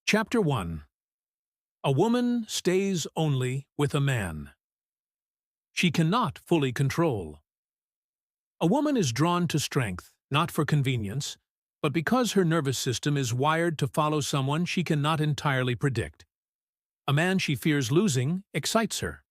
Chapter 1. A woman stays only with a man she cannot fully control. A woman is drawn to strength, not for convenience, but because her nervous system is wired to follow someone she cannot entirely predict. A man she fears losing excites her.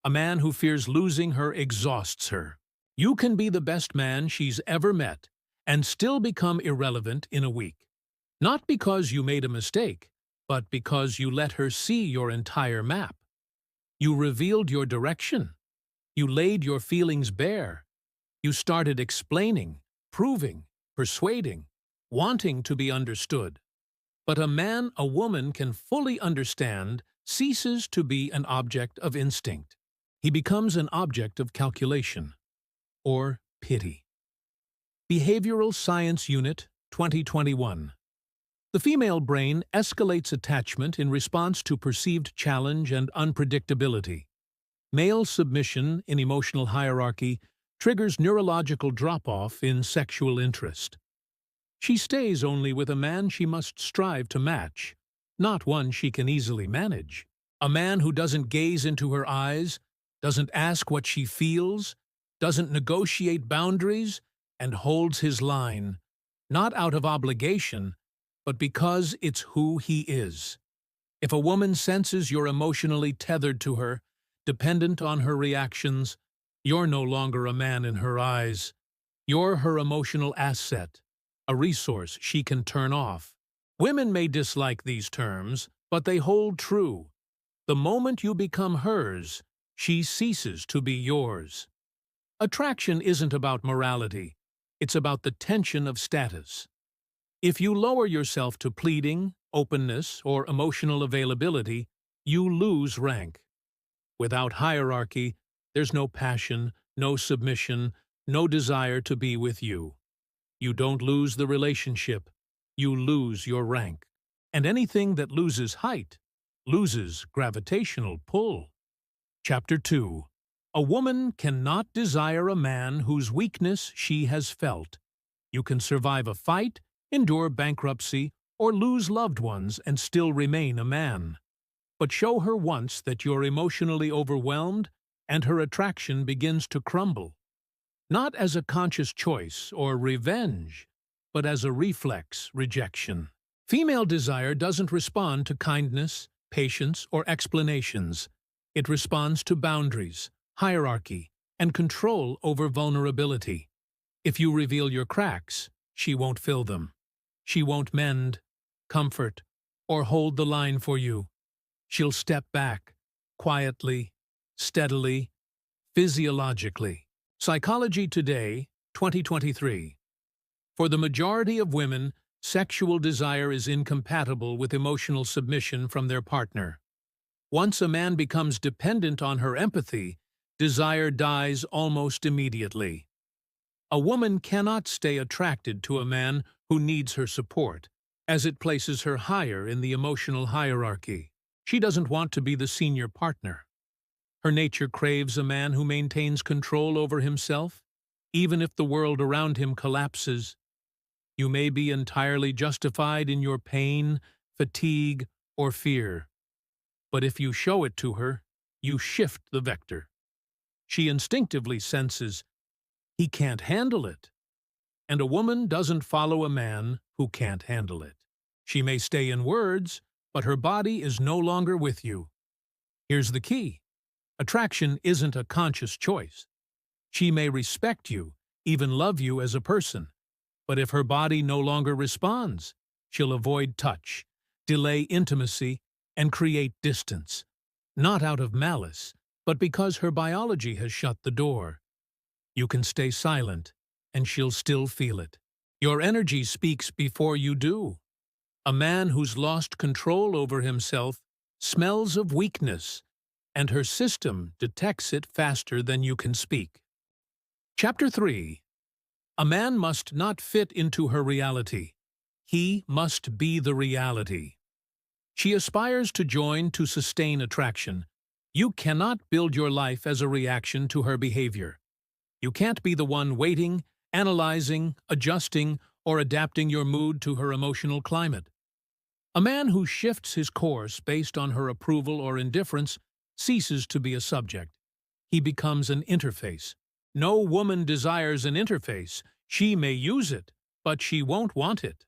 A man who fears losing her exhausts her. You can be the best man she's ever met and still become irrelevant in a week. Not because you made a mistake, but because you let her see your entire map. You revealed your direction. You laid your feelings bare. You started explaining, proving, persuading, wanting to be understood. But a woman can fully understand ceases to be an object of instinct. He becomes an object of calculation, or pity. Behavioral Science Unit 2021. The female brain escalates attachment in response to perceived challenge and unpredictability. Male submission in emotional hierarchy triggers neurological drop-off in sexual interest. She stays only with a man she must strive to match, not one she can easily manage. A man who doesn't gaze into her eyes, doesn't ask what she feels, doesn't negotiate boundaries, and holds his line, not out of obligation, but because it's who he is. If a woman senses you're emotionally tethered to her, dependent on her reactions, you're no longer a man in her eyes. You're her emotional asset, a resource she can turn off. Women may dislike these terms, but they hold true. The moment you become hers, she ceases to be yours. Attraction isn't about morality. It's about the tension of status. If you lower yourself to pleading, openness, or emotional availability, you lose rank. Without hierarchy, there's no passion, no submission, no desire to be with you. You don't lose the relationship, you lose your rank. And anything that loses height loses gravitational pull. Chapter 2. A woman cannot desire a man whose weakness she has felt. You can survive a fight, endure bankruptcy, or lose loved ones and still remain a man. But show her once that you're emotionally overwhelmed, and her attraction begins to crumble. Not as a conscious choice or revenge, but as a reflex rejection. Female desire doesn't respond to kindness, patience, or explanations. It responds to boundaries, hierarchy, and control over vulnerability. If you reveal your cracks, she won't fill them. She won't mend, comfort, or hold the line for you. She'll step back, quietly, steadily, physiologically. Psychology Today, 2023. For the majority of women, sexual desire is incompatible with emotional submission from their partner. Once a man becomes dependent on her empathy, desire dies almost immediately. A woman cannot stay attracted to a man who needs her support, as it places her higher in the emotional hierarchy. She doesn't want to be the senior partner. Her nature craves a man who maintains control over himself, even if the world around him collapses. You may be entirely justified in your pain, fatigue, or fear. But if you show it to her, you shift the vector. She instinctively senses he can't handle it. And a woman doesn't follow a man who can't handle it. She may stay in words, but her body is no longer with you. Here's the key. Attraction isn't a conscious choice. She may respect you, even love you as a person, but if her body no longer responds, she'll avoid touch, delay intimacy, and create distance, not out of malice, but because her biology has shut the door. You can stay silent, and she'll still feel it. Your energy speaks before you do. A man who's lost control over himself smells of weakness, and her system detects it faster than you can speak. Chapter 3. A man must not fit into her reality. He must be the reality. She aspires to join to sustain attraction. You cannot build your life as a reaction to her behavior. You can't be the one waiting, analyzing, adjusting, or adapting your mood to her emotional climate. A man who shifts his course based on her approval or indifference ceases to be a subject. He becomes an interface. No woman desires an interface. She may use it, but she won't want it.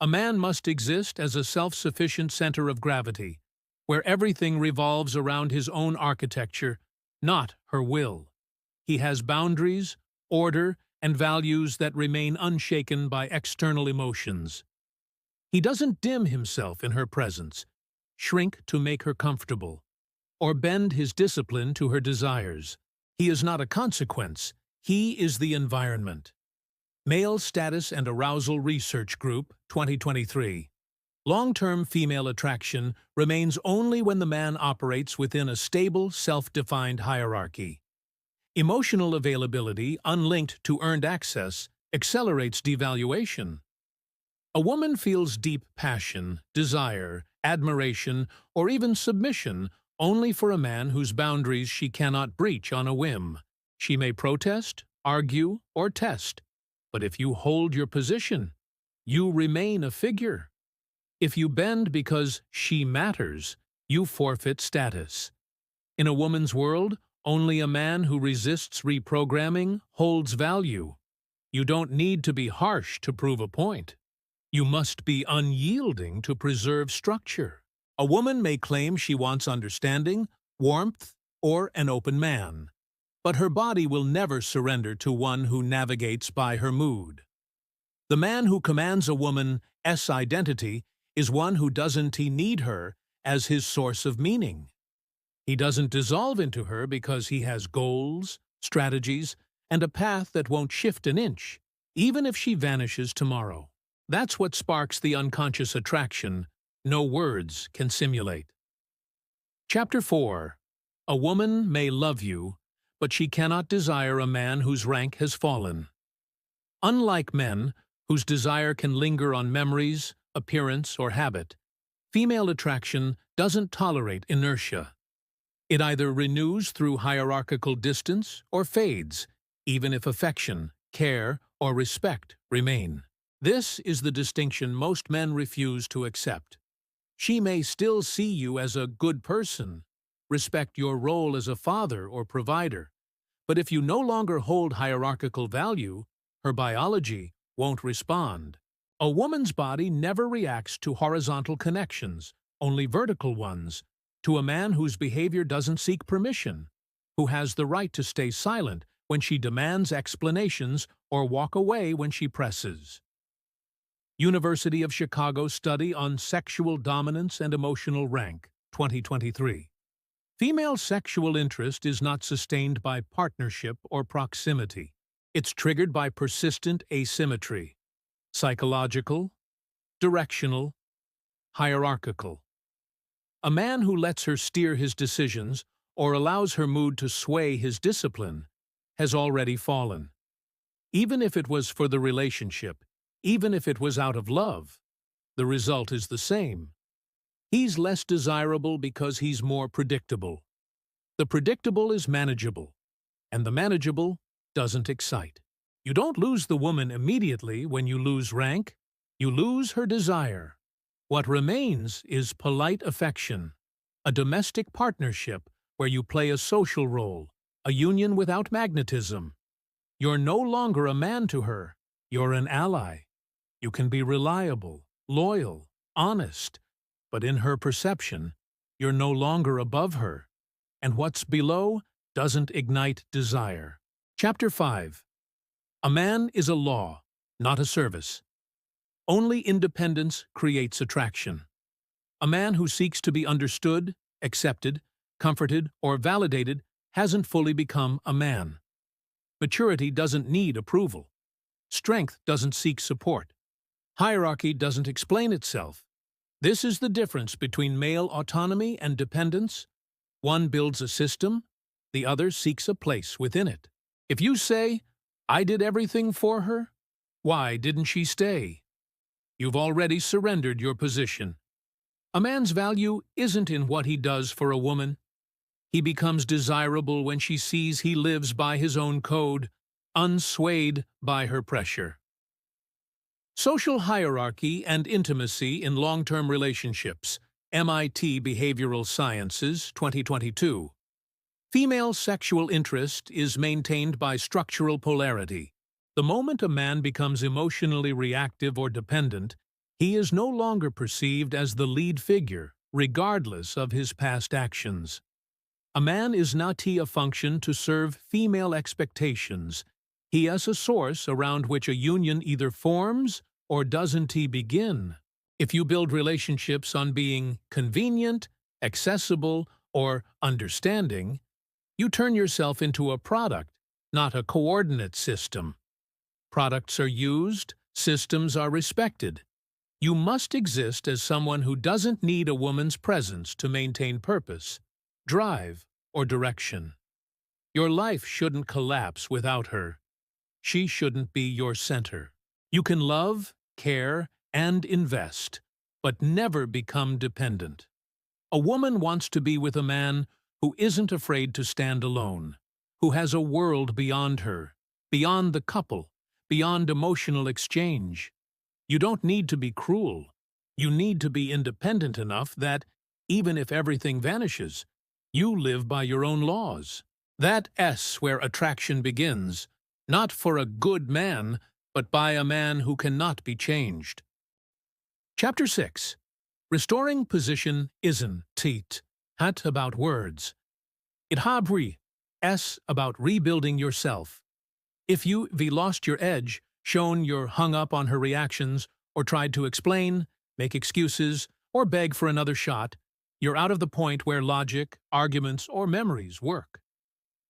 A man must exist as a self-sufficient center of gravity, where everything revolves around his own architecture, not her will. He has boundaries, order, and values that remain unshaken by external emotions. He doesn't dim himself in her presence, shrink to make her comfortable, or bend his discipline to her desires. He is not a consequence, he is the environment. Male Status and Arousal Research Group, 2023. Long-term female attraction remains only when the man operates within a stable, self-defined hierarchy. Emotional availability, unlinked to earned access, accelerates devaluation. A woman feels deep passion, desire, admiration, or even submission only for a man whose boundaries she cannot breach on a whim. She may protest, argue, or test, but if you hold your position, you remain a figure. If you bend because she matters, you forfeit status. In a woman's world, only a man who resists reprogramming holds value. You don't need to be harsh to prove a point. You must be unyielding to preserve structure. A woman may claim she wants understanding, warmth, or an open man, but her body will never surrender to one who navigates by her mood. The man who commands a woman's identity is one who doesn't need her as his source of meaning. He doesn't dissolve into her because he has goals, strategies, and a path that won't shift an inch, even if she vanishes tomorrow. That's what sparks the unconscious attraction no words can simulate. Chapter 4. A woman may love you, but she cannot desire a man whose rank has fallen. Unlike men, whose desire can linger on memories, appearance, or habit, female attraction doesn't tolerate inertia. It either renews through hierarchical distance or fades, even if affection, care, or respect remain. This is the distinction most men refuse to accept. She may still see you as a good person, respect your role as a father or provider, but if you no longer hold hierarchical value, her biology won't respond. A woman's body never reacts to horizontal connections, only vertical ones, to a man whose behavior doesn't seek permission, who has the right to stay silent when she demands explanations or walk away when she presses. University of Chicago Study on Sexual Dominance and Emotional Rank, 2023. Female sexual interest is not sustained by partnership or proximity. It's triggered by persistent asymmetry, psychological, directional, hierarchical. A man who lets her steer his decisions or allows her mood to sway his discipline has already fallen. Even if it was for the relationship, even if it was out of love, the result is the same. He's less desirable because he's more predictable. The predictable is manageable, and the manageable doesn't excite. You don't lose the woman immediately when you lose rank. You lose her desire. What remains is polite affection, a domestic partnership where you play a social role, a union without magnetism. You're no longer a man to her. You're an ally. You can be reliable, loyal, honest, but in her perception, you're no longer above her, and what's below doesn't ignite desire. Chapter 5. A man is a law, not a service. Only independence creates attraction. A man who seeks to be understood, accepted, comforted, or validated hasn't fully become a man. Maturity doesn't need approval. Strength doesn't seek support. Hierarchy doesn't explain itself. This is the difference between male autonomy and dependence. One builds a system, the other seeks a place within it. If you say, "I did everything for her," why didn't she stay? You've already surrendered your position. A man's value isn't in what he does for a woman. He becomes desirable when she sees he lives by his own code, unswayed by her pressure. Social hierarchy and intimacy in long-term relationships. MIT Behavioral Sciences, 2022. Female sexual interest is maintained by structural polarity. The moment a man becomes emotionally reactive or dependent, he is no longer perceived as the lead figure, regardless of his past actions. A man is not a function to serve female expectations. He is a source around which a union either forms or doesn't begin. If you build relationships on being convenient, accessible, or understanding, you turn yourself into a product, not a coordinate system. Products are used, systems are respected. You must exist as someone who doesn't need a woman's presence to maintain purpose, drive, or direction. Your life shouldn't collapse without her. She shouldn't be your center. You can love, care, and invest, but never become dependent. A woman wants to be with a man who isn't afraid to stand alone, who has a world beyond her, beyond the couple, beyond emotional exchange. You don't need to be cruel. You need to be independent enough that, even if everything vanishes, you live by your own laws. That's where attraction begins, not for a good man, but by a man who cannot be changed. Chapter 6. Restoring position isn't hat about words. It habri s about rebuilding yourself. If you've lost your edge, shown you're hung up on her reactions, or tried to explain, make excuses, or beg for another shot, you're out of the point where logic, arguments, or memories work.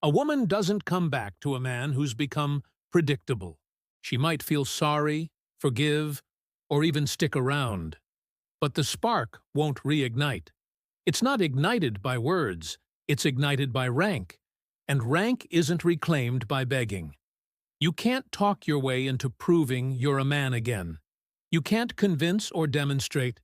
A woman doesn't come back to a man who's become predictable. She might feel sorry, forgive, or even stick around. But the spark won't reignite. It's not ignited by words, it's ignited by rank, and rank isn't reclaimed by begging. You can't talk your way into proving you're a man again. You can't convince or demonstrate.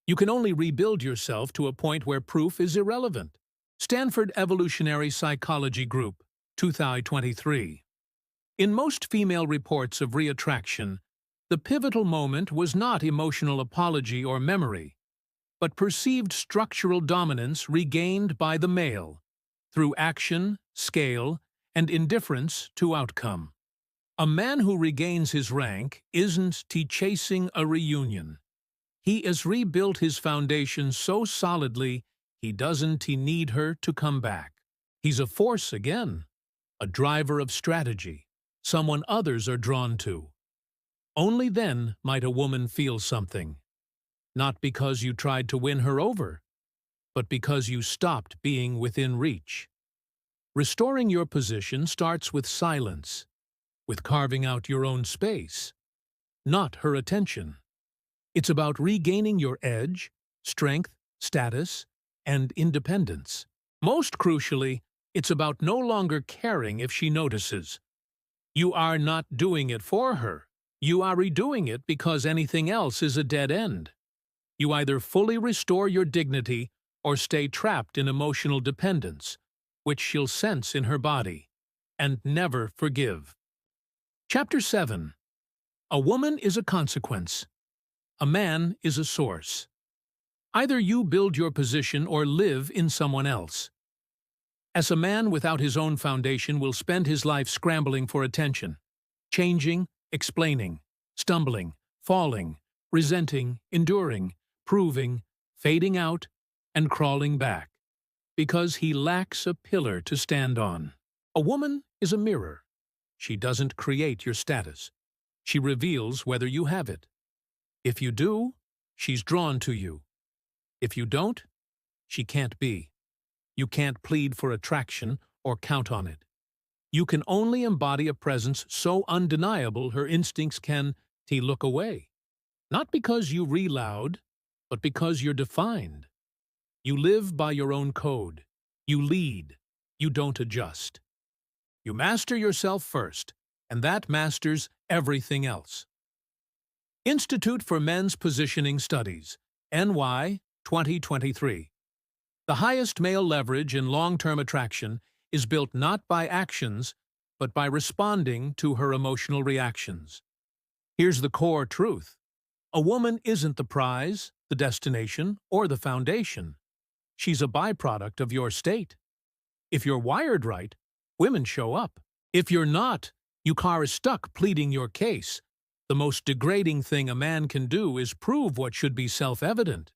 You can only rebuild yourself to a point where proof is irrelevant. Stanford Evolutionary Psychology Group, 2023. In most female reports of reattraction, the pivotal moment was not emotional apology or memory, but perceived structural dominance regained by the male through action, scale, and indifference to outcome. A man who regains his rank isn't chasing a reunion. He has rebuilt his foundation so solidly he doesn't need her to come back. He's a force again, a driver of strategy, someone others are drawn to. Only then might a woman feel something. Not because you tried to win her over, but because you stopped being within reach. Restoring your position starts with silence, with carving out your own space, not her attention. It's about regaining your edge, strength, status, and independence. Most crucially, it's about no longer caring if she notices. You are not doing it for her. You are redoing it because anything else is a dead end. You either fully restore your dignity or stay trapped in emotional dependence, which she'll sense in her body, and never forgive. Chapter 7. A woman is a consequence. A man is a source. Either you build your position or live in someone else. As a man without his own foundation will spend his life scrambling for attention, changing, explaining, stumbling, falling, resenting, enduring, proving, fading out, and crawling back, because he lacks a pillar to stand on. A woman is a mirror. She doesn't create your status. She reveals whether you have it. If you do, she's drawn to you. If you don't, she can't be. You can't plead for attraction or count on it. You can only embody a presence so undeniable her instincts can look away. Not because you reloud, but because you're defined. You live by your own code. You lead. You don't adjust. You master yourself first, and that masters everything else. Institute for Men's Positioning Studies, NY 2023. The highest male leverage in long-term attraction is built not by actions, but by responding to her emotional reactions. Here's the core truth. A woman isn't the prize, the destination, or the foundation. She's a byproduct of your state. If you're wired right, women show up. If you're not, you are stuck pleading your case. The most degrading thing a man can do is prove what should be self-evident.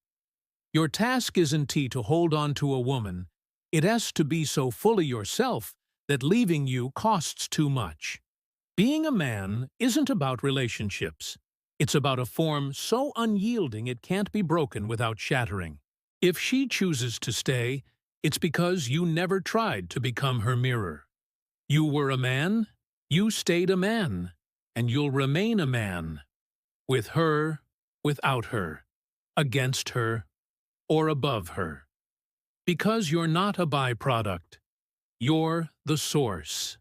Your task isn't to hold on to a woman. It has to be so fully yourself that leaving you costs too much. Being a man isn't about relationships. It's about a form so unyielding it can't be broken without shattering. If she chooses to stay, it's because you never tried to become her mirror. You were a man, you stayed a man, and you'll remain a man. With her, without her, against her, or above her. Because you're not a byproduct. You're the source.